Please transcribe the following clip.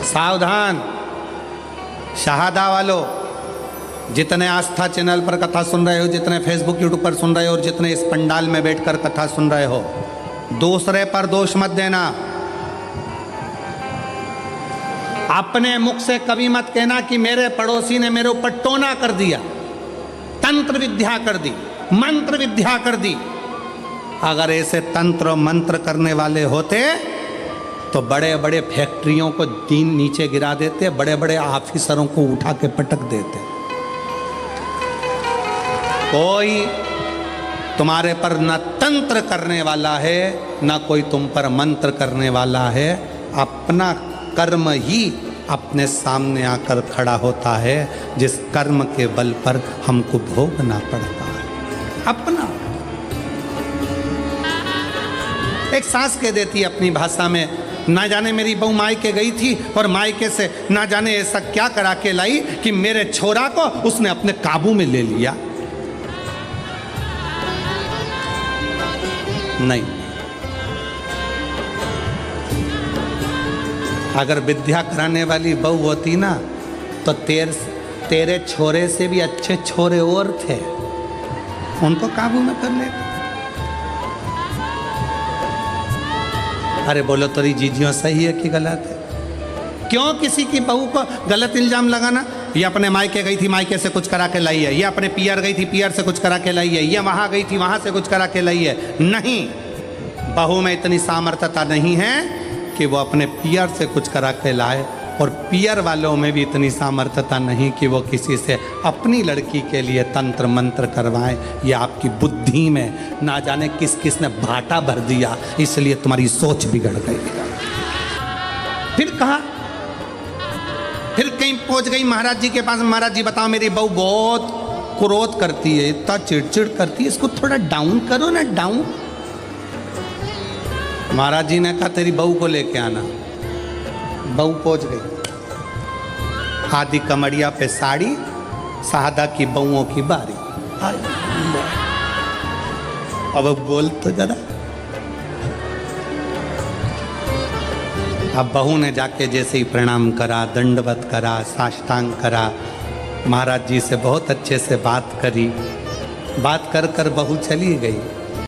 सावधान शहादा वालों, जितने आस्था चैनल पर कथा सुन रहे हो, जितने फेसबुक यूट्यूब पर सुन रहे हो और जितने इस पंडाल में बैठकर कथा सुन रहे हो, दूसरे पर दोष मत देना। अपने मुख से कभी मत कहना कि मेरे पड़ोसी ने मेरे ऊपर टोना कर दिया, तंत्र विद्या कर दी, मंत्र विद्या कर दी। अगर ऐसे तंत्र मंत्र करने वाले होते तो बड़े बड़े फैक्ट्रियों को दीन नीचे गिरा देते, बड़े बड़े ऑफिसरों को उठा के पटक देते। कोई तुम्हारे पर न तंत्र करने वाला है, न कोई तुम पर मंत्र करने वाला है। अपना कर्म ही अपने सामने आकर खड़ा होता है, जिस कर्म के बल पर हमको भोगना पड़ता है। अपना एक सास कह देती है अपनी भाषा में, ना जाने मेरी बहू मायके गई थी और मायके से ना जाने ऐसा क्या करा के लाई कि मेरे छोरा को उसने अपने काबू में ले लिया। नहीं, अगर विद्या कराने वाली बहू होती ना तो तेरे छोरे से भी अच्छे छोरे और थे, उनको काबू में कर लेते। अरे बोलो तेरी जीजियों सही है कि गलत है? क्यों किसी की बहू को गलत इल्जाम लगाना? ये अपने मायके गई थी, मायके से कुछ करा के लाई है, ये अपने पियर गई थी, पियर से कुछ करा के लाई है, ये वहां गई थी, वहां से कुछ करा के लाई है। नहीं, बहू में इतनी सामर्थ्यता नहीं है कि वो अपने पियर से कुछ करा के लाए, और पियर वालों में भी इतनी सामर्थ्यता नहीं कि वो किसी से अपनी लड़की के लिए तंत्र मंत्र करवाएं। ये आपकी बुद्धि में ना जाने किस किस ने भाटा भर दिया, इसलिए तुम्हारी सोच बिगड़ गई। फिर कहा, फिर कहीं पहुंच गई महाराज जी के पास, महाराज जी बताओ मेरी बहू बहुत क्रोध करती है, इतना चिड़चिड़ करती है, इसको थोड़ा डाउन करो ना, डाउन। महाराज जी ने कहा तेरी बहू को लेके आना। बहू पहुंच गई, आधी कमरिया पे साड़ी, सादा की बहुओं की बारी। अब बोल तो जरा। अब बहू ने जाके जैसे ही प्रणाम करा, दंडवत करा, साष्टांग करा, महाराज जी से बहुत अच्छे से बात करी। बात कर कर बहू चली गई।